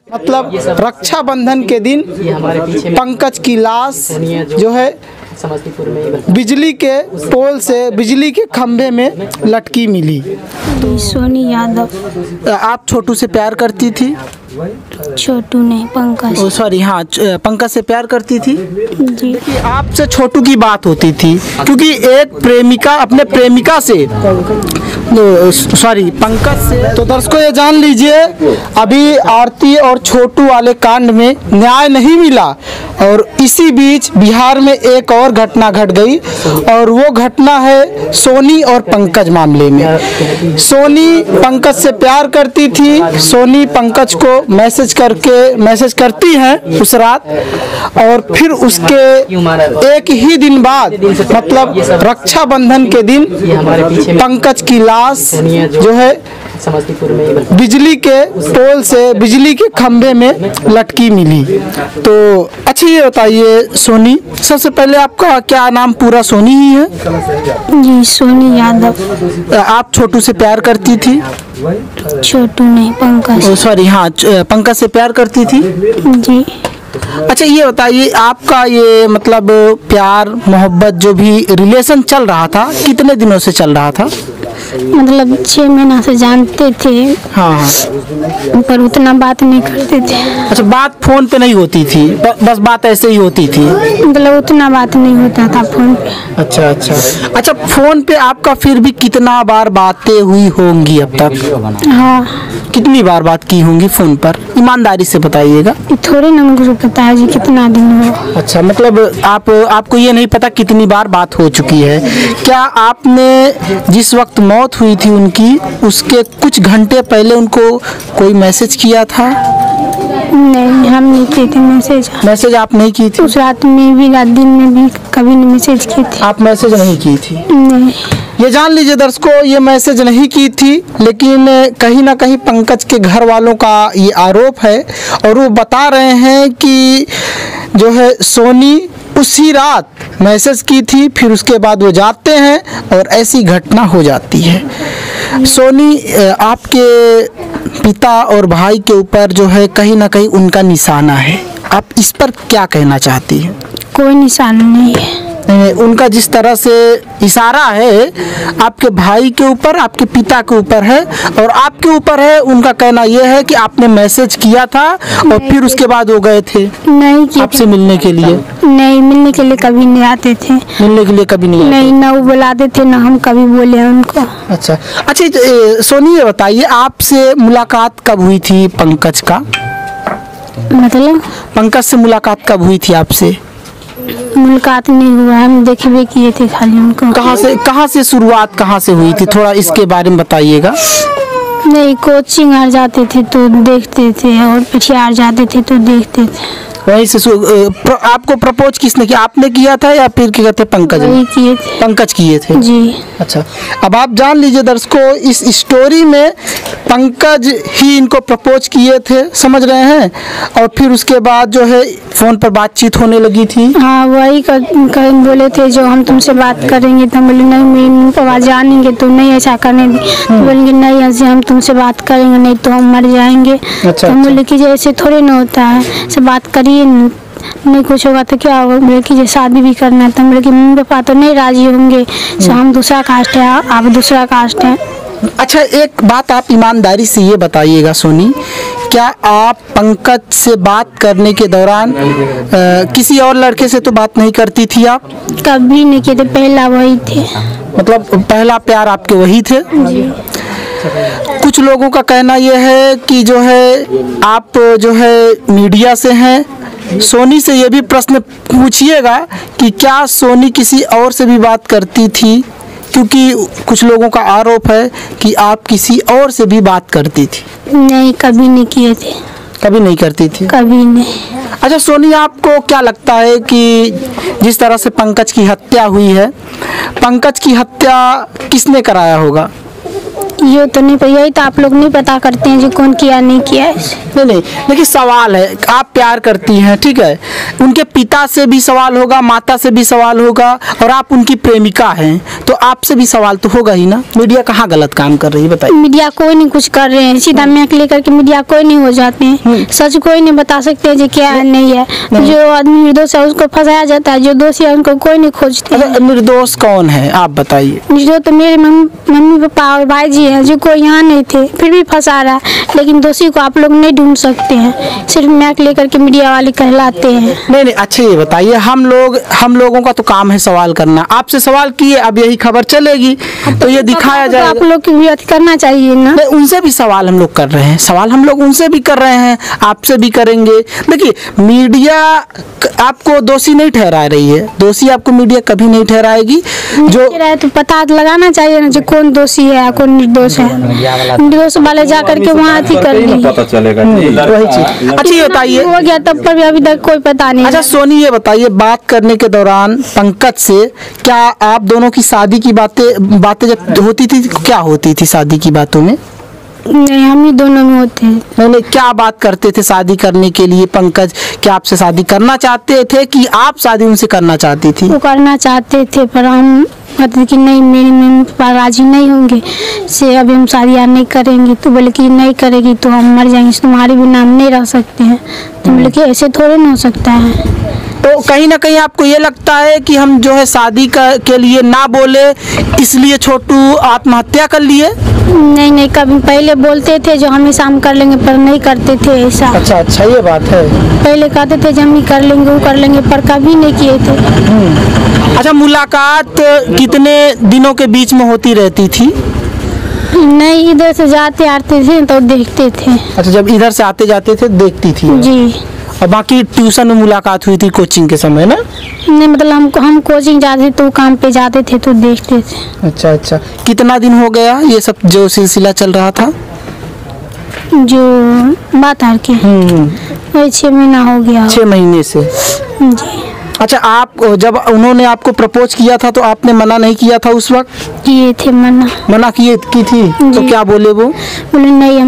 मतलब रक्षाबंधन के दिन पंकज की लाश जो है बिजली के पोल से बिजली के खंभे में लटकी मिली। सोनी यादव। आप छोटू से प्यार करती थी? छोटू नहीं, पंकज। सॉरी, हाँ, पंकज से प्यार करती थी जी। आपसे छोटू की बात होती थी क्योंकि एक प्रेमिका अपने प्रेमिका से पंकज से। तो दर्शकों ये जान लीजिए, अभी आरती और छोटू वाले कांड में न्याय नहीं मिला और इसी बीच बिहार में एक और घटना घट गई और वो घटना है सोनी और पंकज मामले में। सोनी पंकज से प्यार करती थी। सोनी पंकज को मैसेज करती हैं उस रात और फिर उसके एक ही दिन बाद मतलब रक्षाबंधन के दिन पंकज की लाश जो है बिजली के पोल से बिजली के खंभे में लटकी मिली। तो अच्छा ये बताइए सोनी, सबसे पहले आपका क्या नाम पूरा सोनी ही है? जी, सोनी यादव। आप छोटू से प्यार करती थी? छोटू नहीं, पंकज। सॉरी, हाँ, पंकज से प्यार करती थी जी। अच्छा ये बताइए, आपका ये मतलब प्यार मोहब्बत जो भी रिलेशन चल रहा था कितने दिनों से चल रहा था? मतलब 6 महीना से जानते थे। हाँ, पर उतना बात नहीं करते थे। अच्छा, बात फोन पे नहीं होती थी, बस बात ऐसे ही होती थी? मतलब उतना बात नहीं होता था फोन पे। अच्छा, फोन पे आपका फिर भी कितना बार बातें हुई होंगी अब तक? हाँ। कितनी बार बात की होंगी फोन पर, ईमानदारी से बताइएगा। थोड़ी ना मुझे पता है जी कितना दिन हो। अच्छा, मतलब आपको ये नहीं पता कितनी बार बात हो चुकी है। क्या आपने जिस वक्त मौत हुई थी उनकी, उसके कुछ घंटे पहले उनको कोई मैसेज किया था? नहीं, हम नहीं किए थे मैसेज। आप नहीं की थी? उस रात में भी, रात दिन में भी कभी नहीं मैसेज की थी। आप मैसेज नहीं की थी? नहीं। ये जान लीजिए दर्शकों, ये मैसेज नहीं की थी, लेकिन कहीं ना कहीं पंकज के घर वालों का ये आरोप है और वो बता रहे हैं कि जो है सोनी उसी रात मैसेज की थी, फिर उसके बाद वो जाते हैं और ऐसी घटना हो जाती है। सोनी, आपके पिता और भाई के ऊपर जो है कहीं ना कहीं उनका निशाना है, आप इस पर क्या कहना चाहती हैं? कोई निशाना नहीं है। उनका जिस तरह से इशारा है आपके भाई के ऊपर, आपके पिता के ऊपर है और आपके ऊपर है, उनका कहना यह है कि आपने मैसेज किया था और फिर उसके बाद वो गए थे नहीं आपसे मिलने के लिए? नहीं, मिलने के लिए कभी नहीं आते थे। मिलने के लिए कभी नहीं? ना वो बुलाते थे ना हम कभी बोले उनको। अच्छा, सोनी ये बताइए, आपसे मुलाकात कब हुई थी पंकज का? मतलब पंकज से मुलाकात कब हुई थी आपसे? मुलाकात नहीं हुआ, हम देखबे किए थे खाली उनको। कहाँ से शुरुआत कहाँ से हुई थी, थोड़ा इसके बारे में बताइएगा। नहीं, कोचिंग आ जाते थे तो देखते थे और पिछियार जाते थे तो देखते थे। वहीं से आपको प्रपोज किसने किया, आपने किया था या फिर क्या कहते पंकज? वही किए थे। पंकज किए थे जी। अच्छा, अब आप जान लीजिए दर्शकों, इस स्टोरी में पंकज ही इनको प्रपोज किए थे, समझ रहे हैं, और फिर उसके बाद जो है फोन पर बातचीत होने लगी थी। हाँ, वही बोले थे जो हम तुमसे बात करेंगे, तो हम बोले नहीं, मेरे पापा जानेंगे तो नहीं ऐसा करने दी। तो बोलेंगे नहीं, ऐसे हम तुमसे बात करेंगे नहीं तो हम मर जाएंगे। तो हम बोले कि जैसे थोड़े ना होता है, से बात करिए, नहीं कुछ होगा तो क्या होगा। बोले कि शादी भी करना है, तो हम बोले कि मम्मी पापा तो नहीं राजी होंगे, हम दूसरा कास्ट है, आप दूसरा कास्ट है। अच्छा, एक बात आप ईमानदारी से ये बताइएगा सोनी, क्या आप पंकज से बात करने के दौरान किसी और लड़के से तो बात नहीं करती थी आप? कभी नहीं किए थे, पहला वही थे। मतलब पहला प्यार आपके वही थे? कुछ लोगों का कहना यह है कि जो है आप जो है मीडिया से हैं, सोनी से ये भी प्रश्न पूछिएगा कि क्या सोनी किसी और से भी बात करती थी, क्योंकि कुछ लोगों का आरोप है कि आप किसी और से भी बात करती थी। नहीं, कभी नहीं किए थे। कभी नहीं करती थी? कभी नहीं। अच्छा सोनी, आपको क्या लगता है कि जिस तरह से पंकज की हत्या हुई है, पंकज की हत्या किसने कराया होगा? ये तो नहीं पता, यही तो आप लोग नहीं पता करते हैं जो कौन किया नहीं किया है। नहीं, लेकिन सवाल है, आप प्यार करती हैं, ठीक है, उनके पिता से भी सवाल होगा, माता से भी सवाल होगा, और आप उनकी प्रेमिका हैं, तो आपसे भी सवाल तो होगा ही ना। मीडिया कहाँ गलत काम कर रही है बताइए? मीडिया कोई नहीं कुछ कर रहे हैं, सीधा मैक लेकर के मीडिया कोई नहीं हो जाते हैं। सच कोई नहीं बता सकते जो क्या है नहीं है। जो आदमी निर्दोष है उसको फंसाया जाता है, जो दोषी है उनको कोई नहीं खोजते। निर्दोष कौन है आप बताइए? निर्दोष तो मेरे मम्मी पापा और भाई जी है, जो कोई यहाँ नहीं थे फिर भी फंसा रहा है। लेकिन दोषी को आप लोग नहीं ढूंढ सकते हैं, सिर्फ मैक लेकर के मीडिया वाले कहलाते हैं। नहीं, अच्छा ये बताइए, हम लोगों का तो काम है सवाल करना। आपसे सवाल किए, अब यही खबर चलेगी तो ये दिखाया जाएगा। आप लोग की भी करना चाहिए ना। उनसे भी सवाल हम लोग कर रहे हैं, सवाल हम लोग उनसे भी कर रहे हैं, आपसे भी करेंगे। देखिए, मीडिया आपको दोषी नहीं ठहरा रही है, दोषी आपको मीडिया कभी नहीं ठहराएगी। जो तो पता लगाना चाहिए ना जो कौन दोषी है कौन निर्दोष है। निर्दोष वाले जा करके वहाँ अथी कर ली, पता चलेगा। वही चीज। अच्छा ये बताइए, हो गया तब पर भी अभी तक कोई पता नहीं। अच्छा सोनी ये बताइए, बात करने के दौरान पंकज से क्या आप दोनों की शादी की बातें जब होती थी, क्या होती थी शादी की बातों में? नहीं, हम ही दोनों में होते हैं। नहीं, क्या बात करते थे शादी करने के लिए? पंकज क्या आपसे शादी करना चाहते थे कि आप शादी उनसे करना चाहती थी? वो करना चाहते थे पर हम कहते कि नहीं, मेरे मम्मी पापा राजी नहीं होंगे से अभी हम शादियाँ नहीं करेंगे। तो बोले कि नहीं करेगी तो हम मर जाएंगे, तुम्हारे बिना हम नहीं रह सकते हैं। तो बोले कि ऐसे थोड़े ना हो सकता है। तो कहीं ना कहीं आपको ये लगता है कि हम जो है शादी के लिए ना बोले, इसलिए छोटू आत्महत्या कर लिए? नहीं, कभी पहले बोलते थे जो हमेशा हम कर लेंगे, पर नहीं करते थे ऐसा। अच्छा ये बात है। पहले कहते थे जो हम ही कर लेंगे वो कर लेंगे, पर कभी नहीं किए थे। अच्छा, मुलाकात कितने दिनों के बीच में होती रहती थी? नहीं, इधर से जाते आते थे तो देखते थे। अच्छा, जब इधर से आते जाते थे देखती थी जी। और बाकी ट्यूशन में मुलाकात हुई थी कोचिंग के समय ना? नहीं, मतलब हम कोचिंग जाते तो काम पे जाते थे तो देखते थे। अच्छा, कितना दिन हो गया ये सब जो सिलसिला चल रहा था? जो बात है कि 6 महीना हो गया। 6 महीने से? जी। अच्छा, आप जब उन्होंने आपको प्रपोज किया था तो आपने मना नहीं किया था उस वक्त? किए थे मना की थी तो क्या बोले वो? बोले नहीं,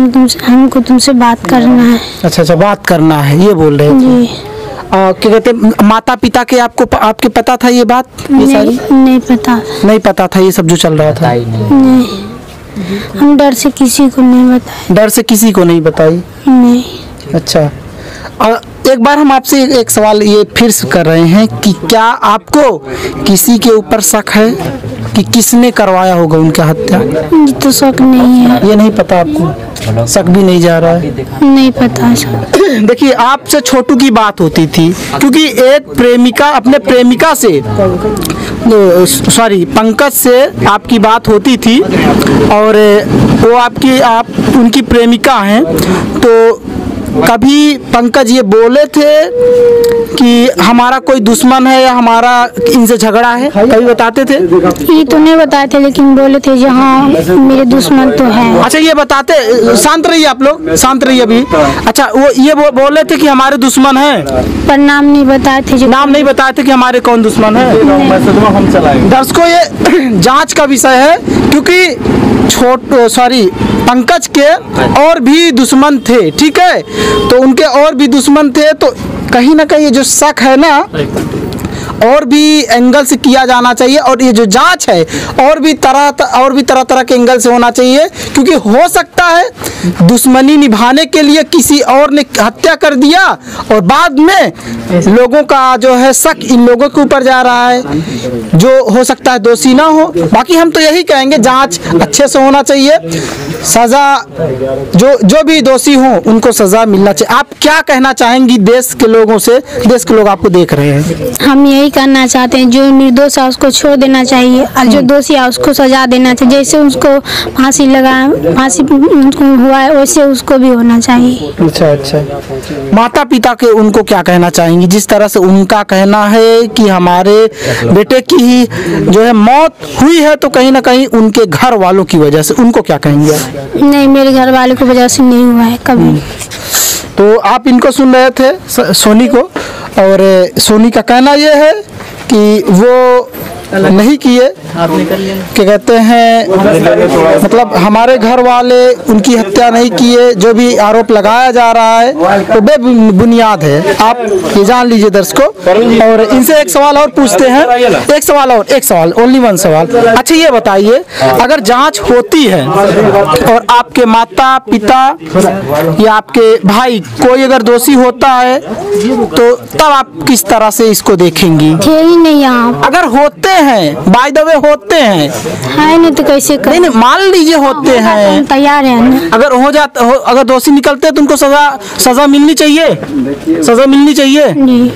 हमको तुमसे बात करना है। अच्छा, बात करना है ये बोल रहे थे। क्या कहते, माता पिता के आपके पता था ये बात? नहीं पता था ये सब जो चल रहा था? नहीं, हम डर से किसी को नहीं बताए। डर से किसी को नहीं बताई? नहीं। अच्छा, एक बार हम आपसे एक सवाल ये फिर कर रहे हैं कि क्या आपको किसी के ऊपर शक है कि किसने करवाया होगा उनका हत्या? तो शक नहीं है। ये नहीं पता आपको? शक भी नहीं जा रहा है? नहीं पता। देखिए, आपसे छोटू की बात होती थी क्योंकि एक प्रेमिका अपने प्रेमिका से पंकज से आपकी बात होती थी और वो आप उनकी प्रेमिका हैं। तो कभी पंकज ये बोले थे कि हमारा कोई दुश्मन है या हमारा इनसे झगड़ा है? कभी बताते थे? ये तो नहीं बताए थे, लेकिन बोले थे जहाँ मेरे दुश्मन तो है। अच्छा, ये बताते, शांत रहिए आप लोग, शांत रहिए अभी। अच्छा, वो ये बोले थे कि हमारे दुश्मन है, पर नाम नहीं बताए थे। नाम नहीं बताए थे कि हमारे कौन दुश्मन है। हम चलाएंगे। दर्शकों, ये जांच का विषय है क्योंकि पंकज के और भी दुश्मन थे, ठीक है? तो उनके और भी दुश्मन थे, तो कहीं ना कहीं ये जो शक है ना और भी एंगल से किया जाना चाहिए और ये जो जांच है और भी तरह के एंगल से होना चाहिए क्योंकि हो सकता है दुश्मनी निभाने के लिए किसी और ने हत्या कर दिया और बाद में लोगों का जो है शक इन लोगों के ऊपर जा रहा है जो हो सकता है दोषी ना हो। बाकी हम तो यही कहेंगे जांच अच्छे से होना चाहिए, सजा जो भी दोषी हो उनको सजा मिलना चाहिए। आप क्या कहना चाहेंगी देश के लोगों से? देश के लोग आपको देख रहे हैं। हम यही करना चाहते हैं, जो निर्दोष है उसको छोड़ देना चाहिए और जो दोषी है उसको सजा देना चाहिए। जैसे उसको फांसी उनको हुआ है वैसे उसको भी होना चाहिए। अच्छा, माता पिता के उनको क्या कहना चाहेंगी? जिस तरह से उनका कहना है कि हमारे बेटे की ही जो है मौत हुई है तो कहीं ना कहीं उनके घर वालों की वजह से, उनको क्या कहेंगे? नहीं, मेरे घर वालों की वजह से नहीं हुआ है कभी। तो आप इनको सुन रहे थे सोनी को, और सोनी का कहना यह है कि वो नहीं किए क्या कहते हैं, मतलब हमारे घर वाले उनकी हत्या नहीं किए, जो भी आरोप लगाया जा रहा है वो बेबुनियाद है। आप ये जान लीजिए दर्शकों। और इनसे एक सवाल और पूछते हैं, एक सवाल ओनली वन सवाल। अच्छा ये बताइए, अगर जांच होती है और आपके माता पिता या आपके भाई कोई अगर दोषी होता है तो तब आप किस तरह से इसको देखेंगी? थे ही नहीं यहाँ। अगर होते हैं, बाय द वे होते हैं, है नहीं तो कैसे कर? नहीं मान लीजिए होते हैं, तैयार है ना। अगर हो जाता अगर दोषी निकलते हैं तो उनको सजा मिलनी चाहिए, सजा मिलनी चाहिए। नहीं।